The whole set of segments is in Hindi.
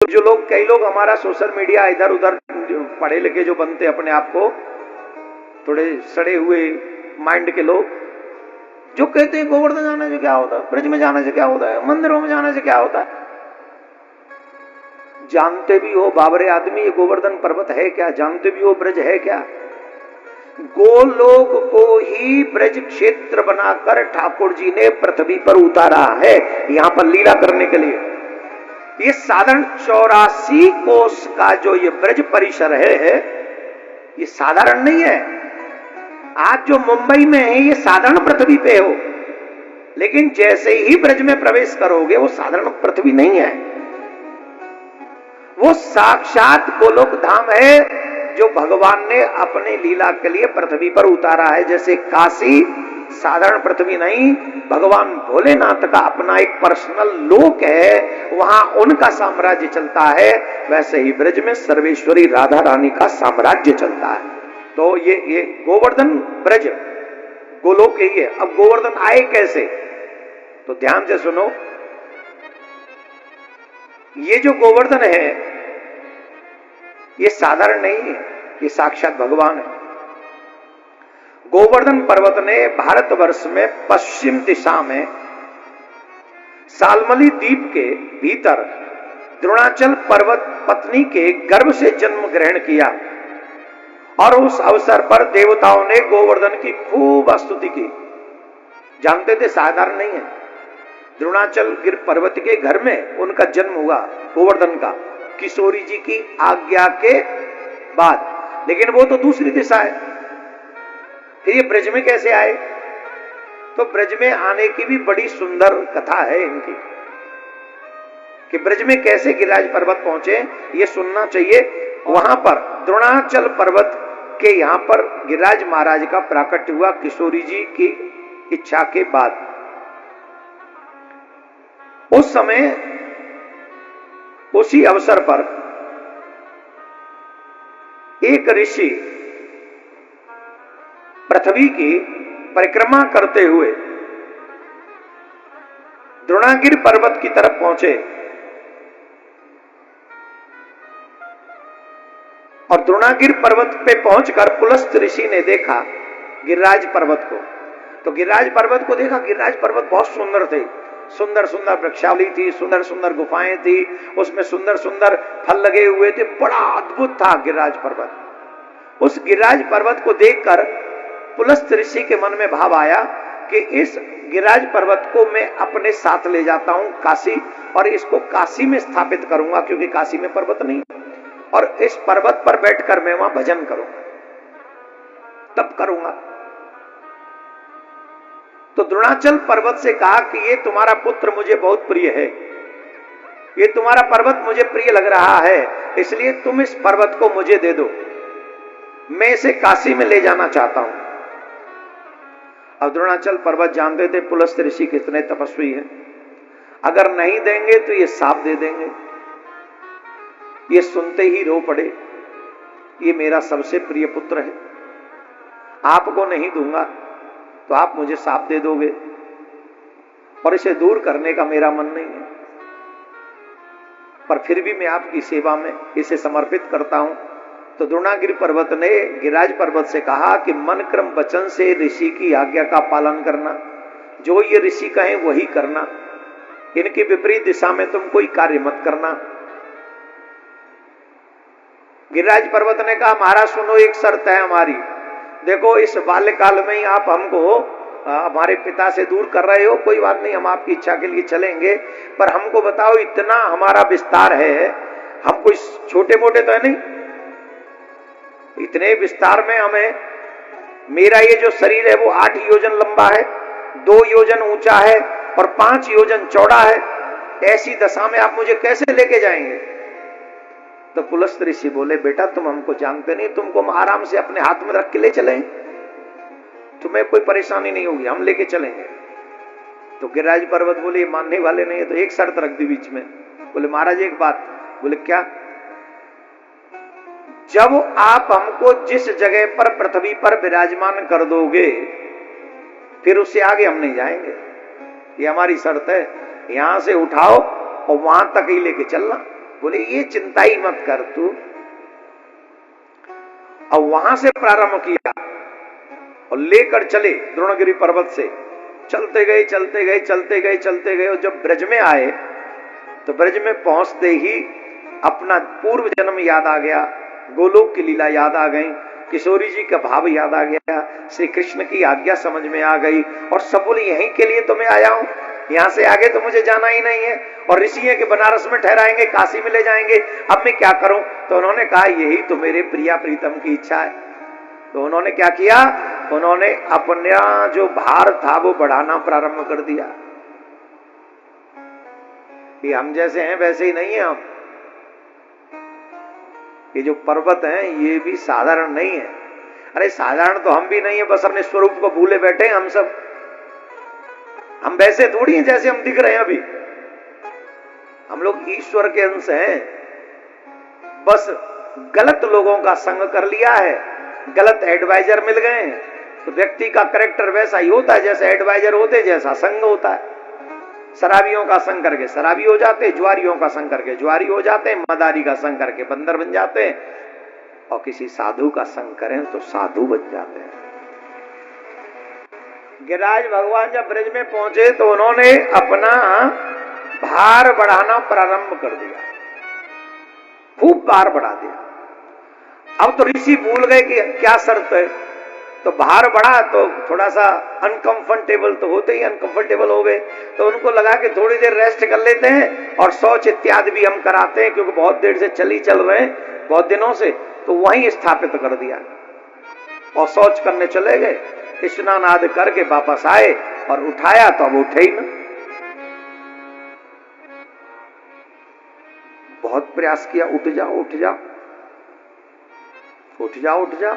जो लोग, कई लोग हमारा सोशल मीडिया इधर उधर पढ़े लिखे जो बनते अपने आप को थोड़े सड़े हुए माइंड के लोग, जो कहते हैं गोवर्धन जाने से क्या होता है, ब्रज में जाने से क्या होता है, मंदिरों में जाने से क्या होता है। जानते भी हो बाबरे आदमी ये गोवर्धन पर्वत है क्या, जानते भी हो ब्रज है क्या। गोलोक को ही ब्रज क्षेत्र बनाकर ठाकुर जी ने पृथ्वी पर उतारा है, यहां पर लीला करने के लिए। ये साधारण 84 कोस का जो ये ब्रज परिसर है, ये साधारण नहीं है। आज जो मुंबई में है ये साधारण पृथ्वी पे हो, लेकिन जैसे ही ब्रज में प्रवेश करोगे वो साधारण पृथ्वी नहीं है, वो साक्षात गोलोक धाम है जो भगवान ने अपने लीला के लिए पृथ्वी पर उतारा है। जैसे काशी साधारण पृथ्वी नहीं, भगवान भोलेनाथ का अपना एक पर्सनल लोक है, वहां उनका साम्राज्य चलता है, वैसे ही ब्रज में सर्वेश्वरी राधा रानी का साम्राज्य चलता है। तो ये गोवर्धन ब्रज गोलोक ही है। अब गोवर्धन आए कैसे, तो ध्यान से सुनो। ये जो गोवर्धन है ये साधारण नहीं है, ये साक्षात भगवान है। गोवर्धन पर्वत ने भारतवर्ष में पश्चिम दिशा में सालमली द्वीप के भीतर द्रोणाचल पर्वत पत्नी के गर्भ से जन्म ग्रहण किया और उस अवसर पर देवताओं ने गोवर्धन की खूब स्तुति की। जानते थे साधारण नहीं है, द्रोणाचल गिर पर्वत के घर में उनका जन्म हुआ गोवर्धन का, किशोरी जी की आज्ञा के बाद। लेकिन वो तो दूसरी दिशा है। फिर ये ब्रज में कैसे आए, तो ब्रज में आने की भी बड़ी सुंदर कथा है इनकी, कि ब्रज में कैसे गिरिराज पर्वत पहुंचे, ये सुनना चाहिए। वहां पर द्रोणाचल पर्वत के यहां पर गिरिराज महाराज का प्राकट्य हुआ किशोरी जी की इच्छा के बाद। उस समय उसी अवसर पर एक ऋषि पृथ्वी की परिक्रमा करते हुए द्रोणागिरि पर्वत की तरफ पहुंचे और द्रोणागिरि पर्वत पे पहुंचकर पुलस्त ऋषि ने देखा गिरिराज पर्वत को। तो गिरिराज पर्वत को देखा, गिरिराज पर्वत बहुत सुंदर थे, सुंदर सुंदर वृक्षावली थी, सुंदर सुंदर गुफाएं थी, उसमें सुंदर सुंदर फल लगे हुए थे, बड़ा अद्भुत था गिरिराज पर्वत। उस गिरिराज पर्वत को देखकर पुलस्त ऋषि के मन में भाव आया कि इस गिरिराज पर्वत को मैं अपने साथ ले जाता हूं काशी, और इसको काशी में स्थापित करूंगा, क्योंकि काशी में पर्वत नहीं, और इस पर्वत पर बैठकर मैं वहां भजन करूंगा, तब करूंगा। तो द्रोणाचल पर्वत से कहा कि ये तुम्हारा पुत्र मुझे बहुत प्रिय है, ये तुम्हारा पर्वत मुझे प्रिय लग रहा है, इसलिए तुम इस पर्वत को मुझे दे दो, मैं इसे काशी में ले जाना चाहता हूं। अब द्रोणाचल पर्वत जानते थे पुलस्त ऋषि कितने तपस्वी हैं, अगर नहीं देंगे तो ये साप दे देंगे। ये सुनते ही रो पड़े, ये मेरा सबसे प्रिय पुत्र है, आपको नहीं दूंगा तो आप मुझे साप दे दोगे, और इसे दूर करने का मेरा मन नहीं है, पर फिर भी मैं आपकी सेवा में इसे समर्पित करता हूं। तो द्रोणागिरि पर्वत ने गिरिराज पर्वत से कहा कि मन क्रम वचन से ऋषि की आज्ञा का पालन करना, जो ये ऋषि कहें वही करना, इनकी विपरीत दिशा में तुम कोई कार्य मत करना। गिरिराज पर्वत ने कहा महाराज सुनो, एक शर्त है हमारी, देखो इस बाल्यकाल में ही आप हमको हमारे पिता से दूर कर रहे हो, कोई बात नहीं, हम आपकी इच्छा के लिए चलेंगे, पर हमको बताओ इतना हमारा विस्तार है, हम कोई छोटे मोटे तो है नहीं, इतने विस्तार में हमें, मेरा ये जो शरीर है वो 8 योजन लंबा है, 2 योजन ऊंचा है और 5 योजन चौड़ा है, ऐसी दशा में आप मुझे कैसे लेके जाएंगे। तो पुलस्त ऋषि बोले बेटा तुम हमको जानते नहीं, तुमको हम आराम से अपने हाथ में रख के ले चलें, तुम्हें कोई परेशानी नहीं होगी, हम लेके चलेंगे। तो गिरिराज पर्वत बोले मानने वाले नहीं है, तो एक शर्त रख दी बीच में, बोले महाराज एक बात। बोले क्या। जब आप हमको जिस जगह पर पृथ्वी पर विराजमान कर दोगे फिर उससे आगे हम नहीं जाएंगे, ये हमारी शर्त है, यहां से उठाओ और वहां तक ही लेके चलना, बोले ये चिंता ही मत कर तू। अब वहां से प्रारंभ किया और लेकर चले द्रोणगिरि पर्वत से, चलते गए चलते गए चलते गए चलते गए, और जब ब्रज में आए तो ब्रज में पहुंचते ही अपना पूर्व जन्म याद आ गया, गोलोक की लीला याद आ गई, किशोरी जी का भाव याद आ गया, श्री कृष्ण की आज्ञा समझ में आ गई, और सब बोले यहीं के लिए तो मैं आया हूं, यहां से आगे तो मुझे जाना ही नहीं है, और ऋषि है कि बनारस में ठहराएंगे, काशी में ले जाएंगे, अब मैं क्या करूं। तो उन्होंने कहा यही तो मेरे प्रिया प्रीतम की इच्छा है। तो उन्होंने क्या किया, उन्होंने अपना जो भार था वो बढ़ाना प्रारंभ कर दिया। कि हम जैसे हैं वैसे ही नहीं है हम, ये जो पर्वत हैं ये भी साधारण नहीं है। अरे साधारण तो हम भी नहीं है, बस अपने स्वरूप को भूले बैठे हैं हम सब। हम वैसे थोड़ी हैं जैसे हम दिख रहे हैं अभी, हम लोग ईश्वर के अंश हैं, बस गलत लोगों का संग कर लिया है, गलत एडवाइजर मिल गए हैं। तो व्यक्ति का कैरेक्टर वैसा ही होता है जैसे एडवाइजर होते, जैसा संग होता है। शराबियों का संग करके शराबी हो जाते, ज्वारियों का संग करके ज्वारी हो जाते, मदारी का संग करके बंदर बन जाते हैं, और किसी साधु का संग करें तो साधु बन जाते हैं। गिरिराज भगवान जब ब्रज में पहुंचे तो उन्होंने अपना भार बढ़ाना प्रारंभ कर दिया, खूब भार बढ़ा दिया। अब तो ऋषि भूल गए कि क्या शर्त है, तो भार बढ़ा तो थोड़ा सा अनकंफर्टेबल तो होते ही अनकंफर्टेबल हो गए। तो उनको लगा कि थोड़ी देर रेस्ट कर लेते हैं और शौच इत्यादि भी हम कराते हैं, क्योंकि बहुत देर से चल रहे हैं, बहुत दिनों से, तो वहीं स्थापित कर दिया और शौच करने चले गए। स्नान आदि करके वापस आए और उठाया तो अब उठे ही ना। बहुत प्रयास किया, उठ जाओ उठ जाओ उठ जाओ उठ जाओ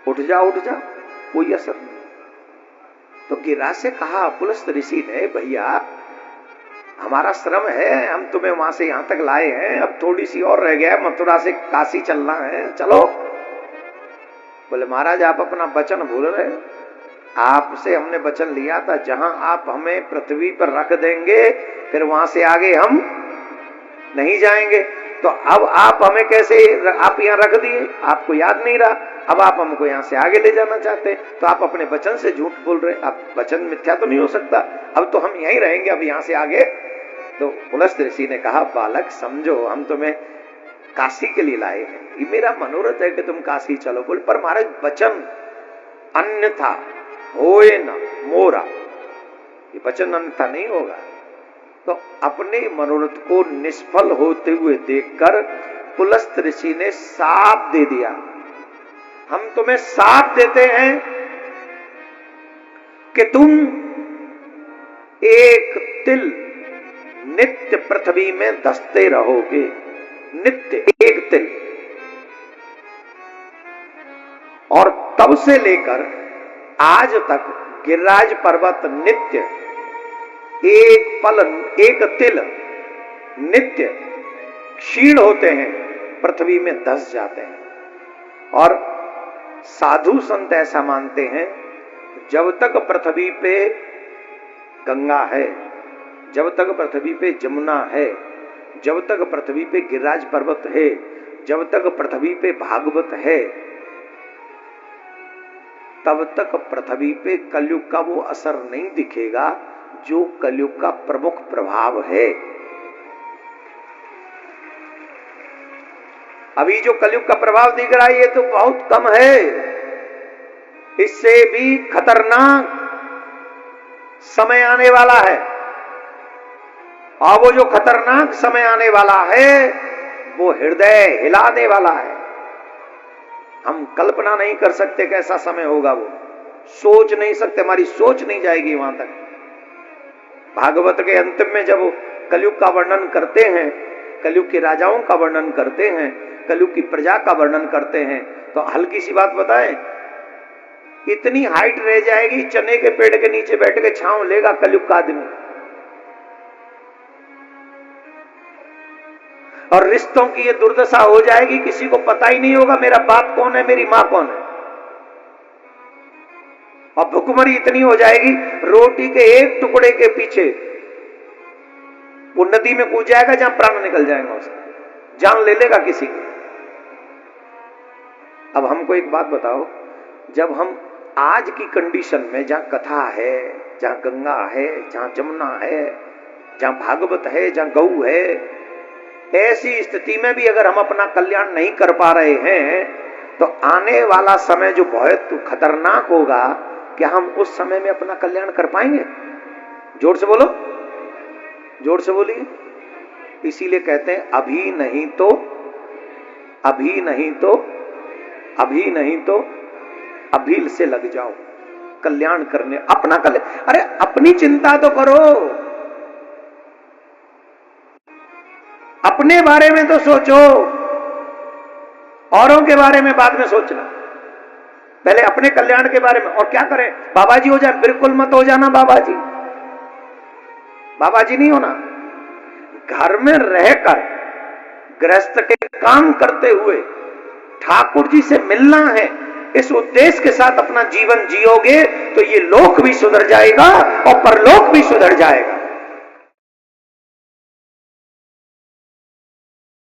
उठ जाओ उठ जाओ, कोई असर नहीं। तो गिरिराज से कहा पुलस्त ऋषि ने, भैया हमारा श्रम है, हम तुम्हें वहां से यहां तक लाए हैं, अब थोड़ी सी और रह गया, मथुरा से काशी चलना है, चलो। बोले महाराज आप अपना वचन भूल रहे, आपसे हमने वचन लिया था जहां आप हमें पृथ्वी पर रख देंगे फिर वहां से आगे हम नहीं जाएंगे। तो अब आप हमें कैसे, आप यहाँ रख दिए, आपको याद नहीं रहा, अब आप हमको यहाँ से आगे ले जाना चाहते हैं, तो आप अपने वचन से झूठ बोल रहे। अब वचन मिथ्या तो नहीं हो सकता, अब तो हम यहीं रहेंगे, अब यहाँ से आगे। तो पुलस्त ऋषि ने कहा बालक समझो, हम तुम्हें काशी के लिए लाए हैं, ये मेरा मनोरथ है कि तुम काशी चलो। बोले पर महाराज वचन अन्यथा होए न मोरा, ये वचन अन्यथा नहीं होगा। तो अपने मनोरथ को निष्फल होते हुए देखकर पुलस्त ऋषि ने शाप दे दिया, हम तुम्हें शाप देते हैं कि तुम एक तिल नित्य पृथ्वी में धंसते रहोगे, नित्य एक तिल। और तब से लेकर आज तक गिरिराज पर्वत नित्य एक पल, एक तिल नित्य क्षीण होते हैं, पृथ्वी में धंस जाते हैं। और साधु संत ऐसा मानते हैं जब तक पृथ्वी पे गंगा है, जब तक पृथ्वी पे जमुना है, जब तक पृथ्वी पे गिरिराज पर्वत है, जब तक पृथ्वी पे भागवत है, तब तक पृथ्वी पे कलयुग का वो असर नहीं दिखेगा जो कलयुग का प्रमुख प्रभाव है। अभी जो कलयुग का प्रभाव दिख रहा है ये तो बहुत कम है, इससे भी खतरनाक समय आने वाला है। और वो जो खतरनाक समय आने वाला है वो हृदय हिलाने वाला है। हम कल्पना नहीं कर सकते कैसा समय होगा, वो सोच नहीं सकते, हमारी सोच नहीं जाएगी वहां तक। भागवत के अंतिम में जब कलयुग का वर्णन करते हैं, कलयुग के राजाओं का वर्णन करते हैं, कलयुग की प्रजा का वर्णन करते हैं, तो हल्की सी बात बताएं, इतनी हाइट रह जाएगी, चने के पेड़ के नीचे बैठ के छांव लेगा कलयुग का आदमी। और रिश्तों की ये दुर्दशा हो जाएगी, किसी को पता ही नहीं होगा मेरा बाप कौन है, मेरी मां कौन है। और भुखमरी इतनी हो जाएगी, रोटी के एक टुकड़े के पीछे वो नदी में कूद जाएगा जहां प्राण निकल जाएगा, उसका जान ले लेगा किसी की। अब हमको एक बात बताओ, जब हम आज की कंडीशन में जहां कथा है, जहां गंगा है, जहां जमुना है, जहां भागवत है, जहां गौ है, ऐसी स्थिति में भी अगर हम अपना कल्याण नहीं कर पा रहे हैं तो आने वाला समय जो बहुत खतरनाक होगा, क्या हम उस समय में अपना कल्याण कर पाएंगे? जोर से बोलो, जोर से बोलिए। इसीलिए कहते हैं अभी नहीं तो, अभी नहीं तो, अभी नहीं तो अभी से लग जाओ कल्याण करने, अपना कल्याण। अरे अपनी चिंता तो करो, अपने बारे में तो सोचो, औरों के बारे में बाद में सोचना, पहले अपने कल्याण के बारे में। और क्या करें, बाबा जी हो जाए? बिल्कुल मत हो जाना बाबा जी, बाबा जी नहीं होना। घर में रहकर गृहस्थ के काम करते हुए ठाकुर जी से मिलना है, इस उद्देश्य के साथ अपना जीवन जियोगे तो ये लोक भी सुधर जाएगा और परलोक भी सुधर जाएगा।